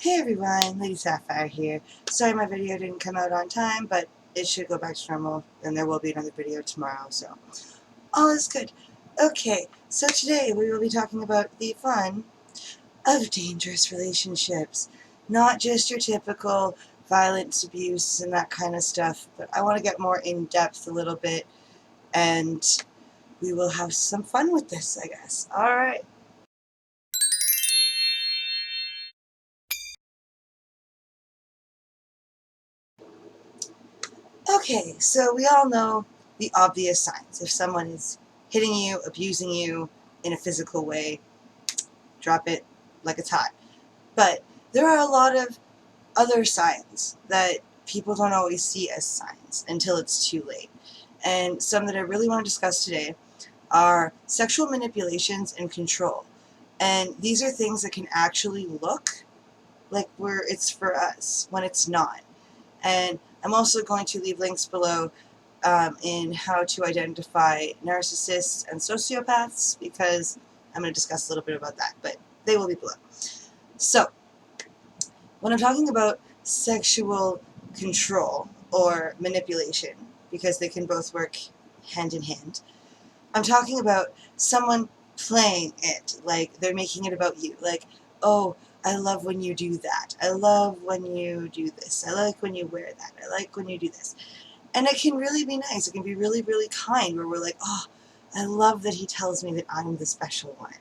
Hey everyone, Lady Sapphire here. Sorry my video didn't come out on time, but it should go back to normal, and there will be another video tomorrow, so all is good. Okay, so today we will be talking about the fun of dangerous relationships. Not just your typical violence, abuse, and that kind of stuff, but I want to get more in-depth a little bit, and we will have some fun with this, I guess. Alright. Okay, so we all know the obvious signs. If someone is hitting you, abusing you in a physical way, drop it like it's hot. But there are a lot of other signs that people don't always see as signs until it's too late. And some that I really want to discuss today are sexual manipulations and control. And these are things that can actually look like it's for us when it's not. And I'm also going to leave links below in how to identify narcissists and sociopaths, because I'm going to discuss a little bit about that, but they will be below. So, when I'm talking about sexual control or manipulation, because they can both work hand in hand, I'm talking about someone playing it, like they're making it about you, like, oh, I love when you do that, I love when you do this, I like when you wear that, I like when you do this. And it can really be nice, it can be really, really kind, where we're like, oh, I love that he tells me that I'm the special one.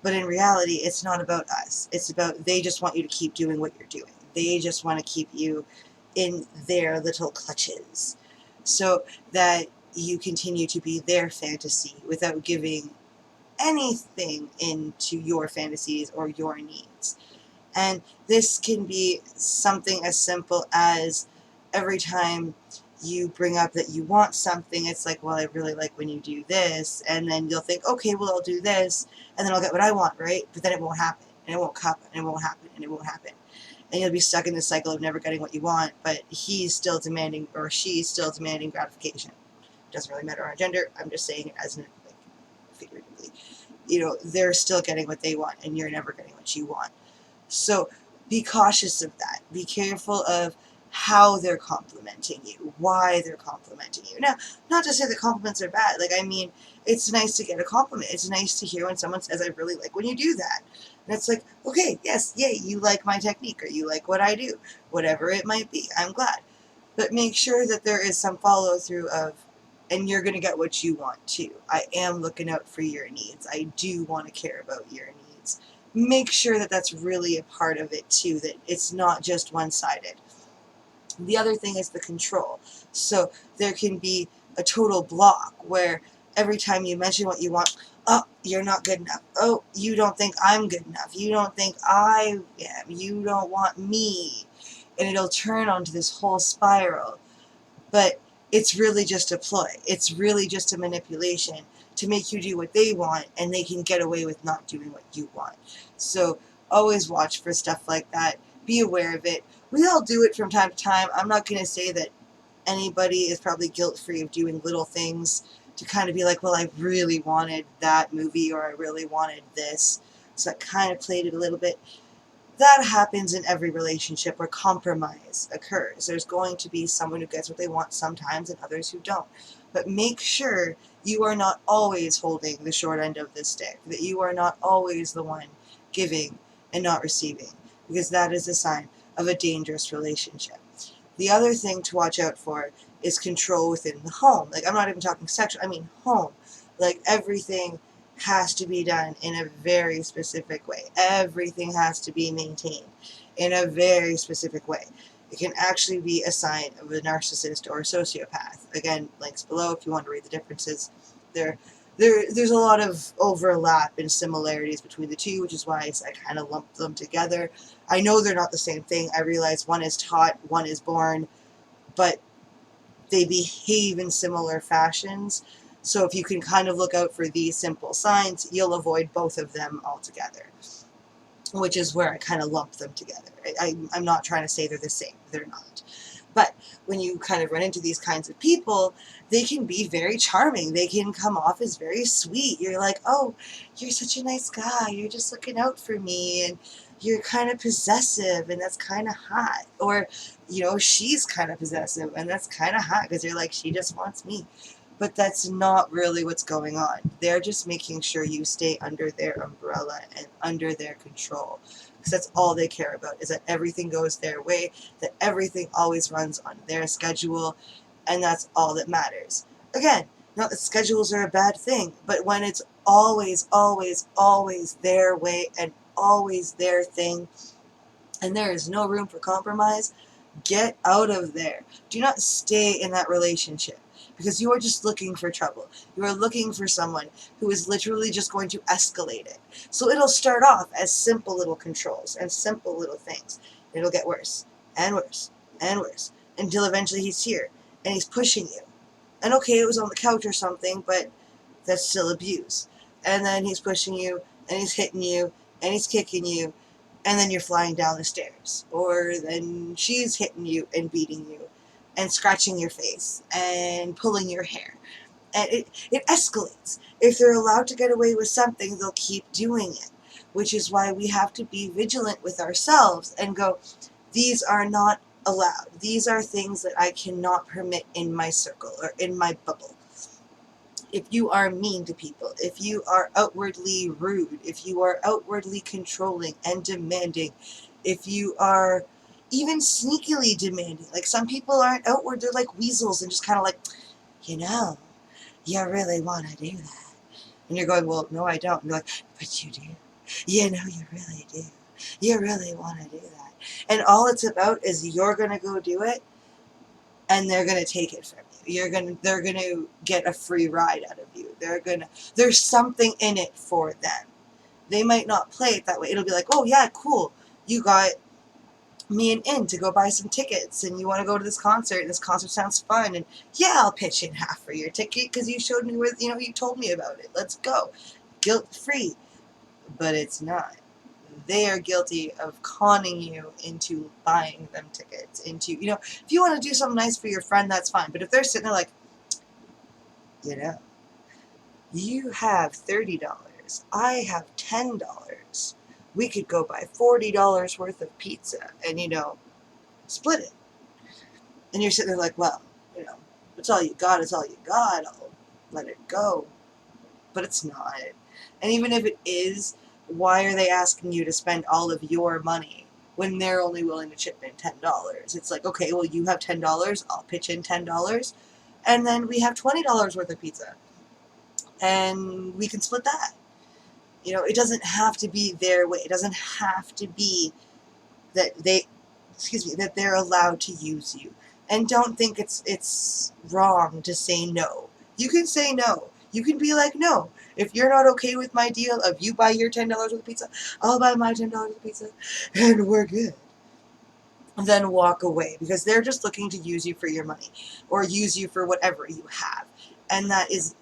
But in reality, it's not about us. It's about they just want you to keep doing what you're doing. They just want to keep you in their little clutches so that you continue to be their fantasy without giving anything into your fantasies or your needs. And this can be something as simple as every time you bring up that you want something, it's like, well, I really like when you do this, and then you'll think, okay, well, I'll do this, and then I'll get what I want, right? But then it won't happen, and it won't happen, and it won't happen, and it won't happen. And you'll be stuck in this cycle of never getting what you want, but he's still demanding, or she's still demanding gratification. It doesn't really matter our gender, I'm just saying it as an, like, figuratively. You know, they're still getting what they want, and you're never getting what you want. So be cautious of that. Be careful of how they're complimenting you, why they're complimenting you. Now, not to say that compliments are bad. Like, I mean, it's nice to get a compliment. It's nice to hear when someone says, I really like when you do that. And it's like, okay, yes, yay, you like my technique, or you like what I do. Whatever it might be, I'm glad. But make sure that there is some follow-through of, and you're going to get what you want too. I am looking out for your needs. I do want to care about your needs. Make sure that that's really a part of it too, that it's not just one-sided. The other thing is the control. So there can be a total block where every time you mention what you want, oh, you're not good enough. Oh, you don't think I'm good enough. You don't think I am. You don't want me. And it'll turn onto this whole spiral. But it's really just a ploy. It's really just a manipulation to make you do what they want, and they can get away with not doing what you want. So always watch for stuff like that. Be aware of it. We all do it from time to time. I'm not going to say that anybody is probably guilt-free of doing little things to kind of be like, well, I really wanted that movie, or I really wanted this, so I kind of played it a little bit. That happens in every relationship where compromise occurs. There's going to be someone who gets what they want sometimes and others who don't. But make sure you are not always holding the short end of the stick, that you are not always the one giving and not receiving, because that is a sign of a dangerous relationship. The other thing to watch out for is control within the home. Like, I'm not even talking sexual, I mean home. Like, everything has to be done in a very specific way. Everything has to be maintained in a very specific way. It can actually be a sign of a narcissist or a sociopath. Again, links below if you want to read the differences. There's a lot of overlap and similarities between the two, which is why I kind of lump them together. I know they're not the same thing. I realize one is taught, one is born, but they behave in similar fashions. So if you can kind of look out for these simple signs, you'll avoid both of them altogether, which is where I kind of lump them together. I'm not trying to say they're the same. They're not. But when you kind of run into these kinds of people, they can be very charming. They can come off as very sweet. You're like, oh, you're such a nice guy. You're just looking out for me. And you're kind of possessive, and that's kind of hot. Or, she's kind of possessive, and that's kind of hot because you're like, she just wants me. But that's not really what's going on. They're just making sure you stay under their umbrella and under their control. Because that's all they care about, is that everything goes their way, that everything always runs on their schedule, and that's all that matters. Again, not that schedules are a bad thing, but when it's always, always, always their way and always their thing, and there is no room for compromise, get out of there. Do not stay in that relationship, because you are just looking for trouble. You are looking for someone who is literally just going to escalate it. So it'll start off as simple little controls and simple little things. It'll get worse and worse and worse until eventually he's here and he's pushing you. And okay, it was on the couch or something, but that's still abuse. And then he's pushing you, and he's hitting you, and he's kicking you, and then you're flying down the stairs. Or then she's hitting you and beating you and scratching your face and pulling your hair. And it escalates. If they're allowed to get away with something, they'll keep doing it, which is why we have to be vigilant with ourselves and go, these are not allowed. These are things that I cannot permit in my circle or in my bubble. If you are mean to people, if you are outwardly rude, if you are outwardly controlling and demanding, if you are even sneakily demanding, like some people aren't outward, they're like weasels and just kind of like, you really want to do that. And you're going, well, no, I don't. And you're like, but you do. You really do. You really want to do that. And all it's about is you're going to go do it, and they're going to take it from you. They're going to get a free ride out of you. There's something in it for them. They might not play it that way. It'll be like, oh yeah, cool. You got me an in to go buy some tickets, and you want to go to this concert, and this concert sounds fun, and yeah, I'll pitch in half for your ticket because you showed me where, you told me about it. Let's go. Guilt free. But it's not. They are guilty of conning you into buying them tickets, into, if you want to do something nice for your friend, that's fine. But if they're sitting there like, you have $30, I have $10, we could go buy $40 worth of pizza and, split it. And you're sitting there like, well, it's all you got, I'll let it go. But it's not. And even if it is, why are they asking you to spend all of your money when they're only willing to chip in $10? It's like, okay, well, you have $10, I'll pitch in $10, and then we have $20 worth of pizza, and we can split that. It doesn't have to be their way. It doesn't have to be that that they're allowed to use you. And don't think it's wrong to say no. You can say no. You can be like, no, if you're not okay with my deal of you buy your $10 worth of pizza, I'll buy my $10 worth of pizza, and we're good. Then walk away, because they're just looking to use you for your money or use you for whatever you have. And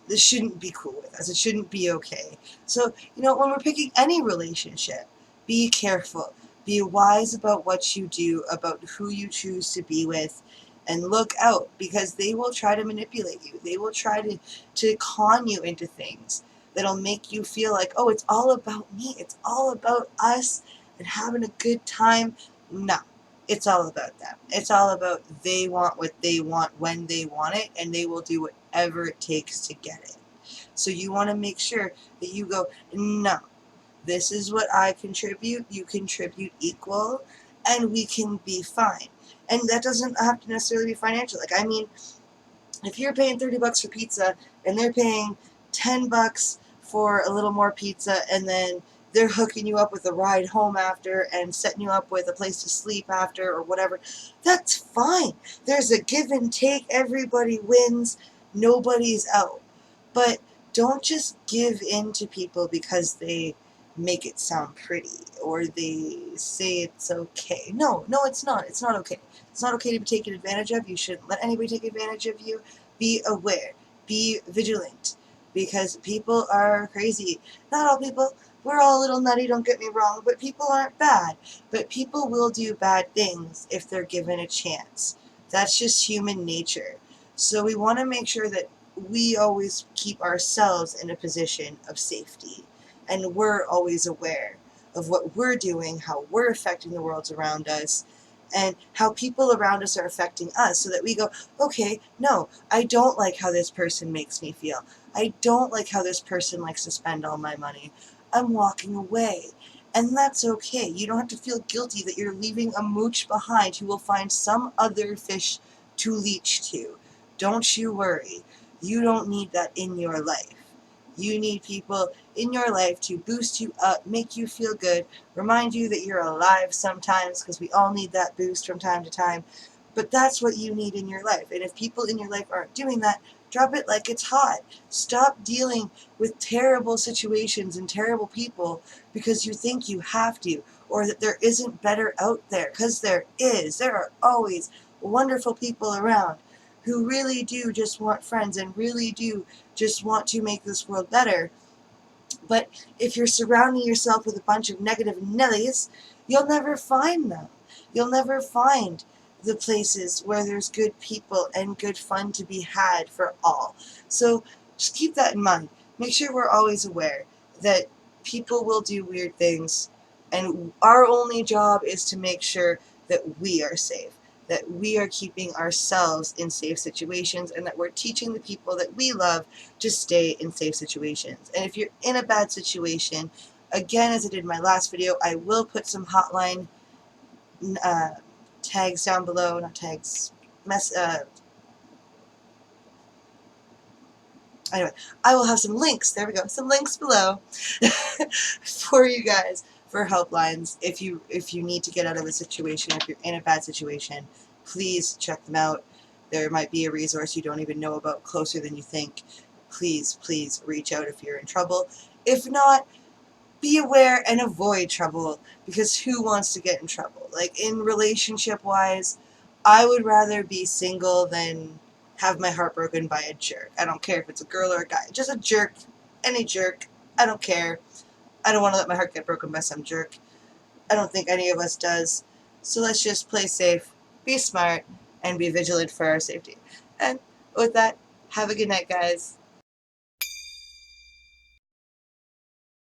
this shouldn't be cool with us. It shouldn't be okay. So, when we're picking any relationship, be careful. Be wise about what you do, about who you choose to be with, and look out, because they will try to manipulate you. They will try to con you into things that'll make you feel like, oh, it's all about me. It's all about us and having a good time. No. It's all about them. It's all about they want what they want when they want it, and they will do whatever it takes to get it. So you want to make sure that you go, no, this is what I contribute, you contribute equal, and we can be fine. And that doesn't have to necessarily be financial. If you're paying $30 for pizza, and they're paying $10 for a little more pizza, and then they're hooking you up with a ride home after and setting you up with a place to sleep after or whatever, that's fine. There's a give and take. Everybody wins. Nobody's out. But don't just give in to people because they make it sound pretty or they say it's okay. No, it's not. It's not okay. It's not okay to be taken advantage of. You shouldn't let anybody take advantage of you. Be aware. Be vigilant. Because people are crazy. Not all people. We're all a little nutty, don't get me wrong, but people aren't bad. But people will do bad things if they're given a chance. That's just human nature. So we want to make sure that we always keep ourselves in a position of safety, and we're always aware of what we're doing, how we're affecting the world around us, and how people around us are affecting us, so that we go, okay, no, I don't like how this person makes me feel. I don't like how this person likes to spend all my money. I'm walking away. And that's okay. You don't have to feel guilty that you're leaving a mooch behind who will find some other fish to leech to. Don't you worry. You don't need that in your life. You need people in your life to boost you up, make you feel good, remind you that you're alive sometimes, because we all need that boost from time to time. But that's what you need in your life. And if people in your life aren't doing that, drop it like it's hot. Stop dealing with terrible situations and terrible people because you think you have to, or that there isn't better out there, because there is. There are always wonderful people around who really do just want friends and really do just want to make this world better. But if you're surrounding yourself with a bunch of negative Nellies, you'll never find them. You'll never find the places where there's good people and good fun to be had for all. So just keep that in mind. Make sure we're always aware that people will do weird things, and our only job is to make sure that we are safe, that we are keeping ourselves in safe situations, and that we're teaching the people that we love to stay in safe situations. And if you're in a bad situation, again, as I did in my last video, I will put some hotline uh, tags down below, not tags, anyway, I will have some links, there we go, some links below for you guys for helplines. If you need to get out of a situation, if you're in a bad situation, please check them out. There might be a resource you don't even know about closer than you think. Please, please reach out if you're in trouble. If not, be aware and avoid trouble, because who wants to get in trouble? Like, in relationship wise, I would rather be single than have my heart broken by a jerk. I don't care if it's a girl or a guy. Just a jerk. Any jerk. I don't care. I don't want to let my heart get broken by some jerk. I don't think any of us does. So let's just play safe, be smart, and be vigilant for our safety. And with that, have a good night, guys.